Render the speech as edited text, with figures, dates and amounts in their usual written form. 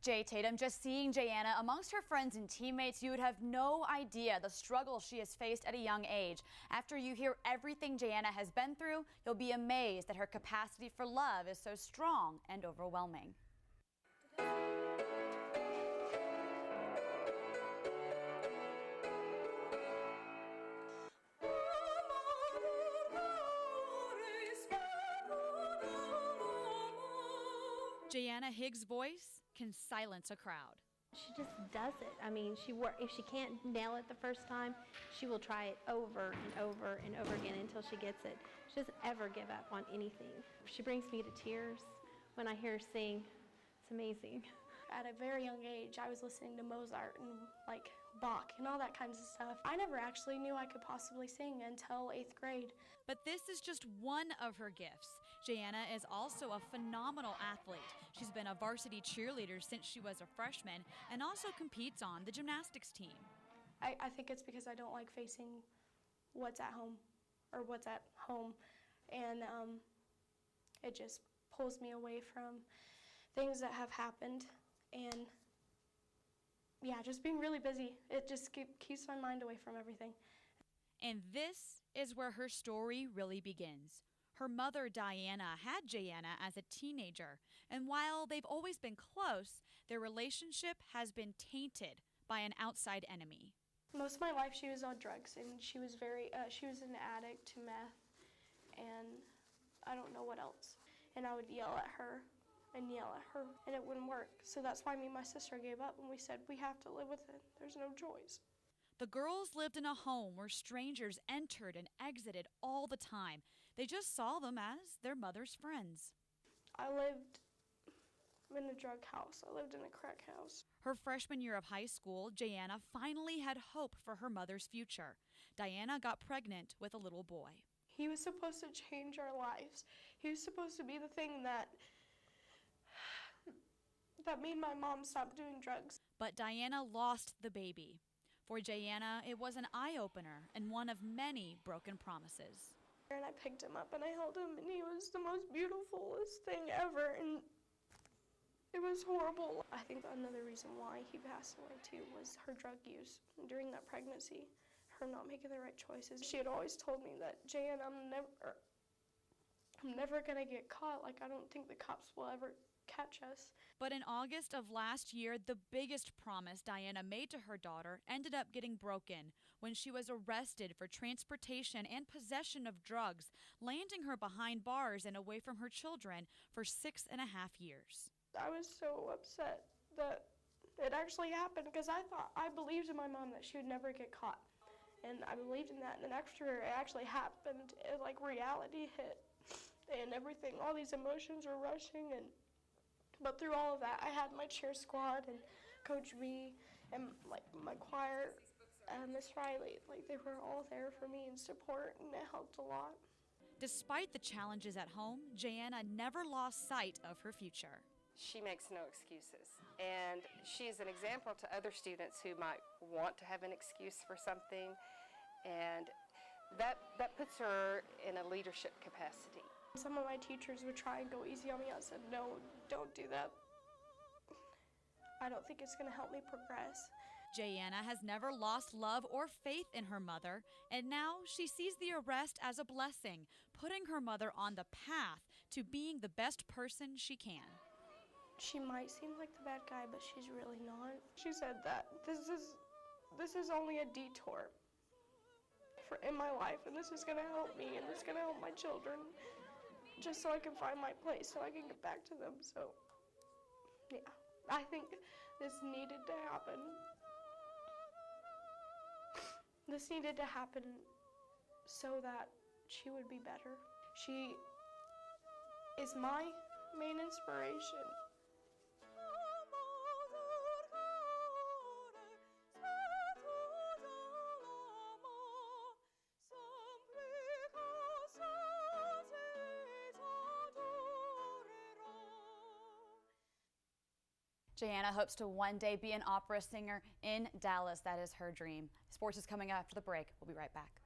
Jay Tatum, just seeing J'Anna amongst her friends and teammates, you would have no idea the struggle she has faced at a young age. After you hear everything J'Anna has been through, you'll be amazed that her capacity for love is so strong and overwhelming. J'Anna Higgs' voice can silence a crowd. She just does it. I mean, if she can't nail it the first time, she will try it over and over and over again until she gets it. She doesn't ever give up on anything. She brings me to tears when I hear her sing. It's amazing. At a very young age, I was listening to Mozart and Bach and all that kinds of stuff. I never actually knew I could possibly sing until 8th grade. But this is just one of her gifts. J'Anna is also a phenomenal athlete. She's been a varsity cheerleader since she was a freshman and also competes on the gymnastics team. I think it's because I don't like facing what's at home, and it just pulls me away from things that have happened. And yeah, just being really busy, it just keeps my mind away from everything. And this is where her story really begins. Her mother, Diana, had J'Anna as a teenager, and while they've always been close, their relationship has been tainted by an outside enemy. Most of my life she was on drugs, and she was an addict to meth, and I don't know what else. And I would yell at her, and it wouldn't work. So that's why me and my sister gave up, and we said, we have to live with it. There's no choice. The girls lived in a home where strangers entered and exited all the time. They just saw them as their mother's friends. I lived in a drug house. I lived in a crack house. Her freshman year of high school, J'Anna finally had hope for her mother's future. Diana got pregnant with a little boy. He was supposed to change our lives. He was supposed to be the thing that made my mom stop doing drugs. But Diana lost the baby. For J'Anna, it was an eye-opener and one of many broken promises. And I picked him up and I held him, and he was the most beautifulest thing ever, and it was horrible. I think another reason why he passed away too was her drug use during that pregnancy, her not making the right choices. She had always told me that, J'Anna, I'm never gonna get caught. I don't think the cops will ever catch us. But in August of last year, the biggest promise Diana made to her daughter ended up getting broken when she was arrested for transportation and possession of drugs, landing her behind bars and away from her children for 6.5 years. I was so upset that it actually happened, because I believed in my mom that she would never get caught. And I believed in that, and then after it actually happened, reality hit, and everything, all these emotions were rushing, but through all of that, I had my cheer squad and Coach B and my choir, Miss Riley. They were all there for me in support, and it helped a lot. Despite the challenges at home, J'Anna never lost sight of her future. She makes no excuses, and she is an example to other students who might want to have an excuse for something, and that puts her in a leadership capacity. Some of my teachers would try and go easy on me. I said, no, don't do that. I don't think it's going to help me progress. J'Anna has never lost love or faith in her mother, and now she sees the arrest as a blessing, putting her mother on the path to being the best person she can. She might seem like the bad guy, but she's really not. She said that this is only a detour in my life, and this is going to help me, and it's going to help my children, just so I can find my place, so I can get back to them. So, yeah, I think this needed to happen. This needed to happen so that she would be better. She is my main inspiration. J'Anna hopes to one day be an opera singer in Dallas. That is her dream. Sports is coming up after the break. We'll be right back.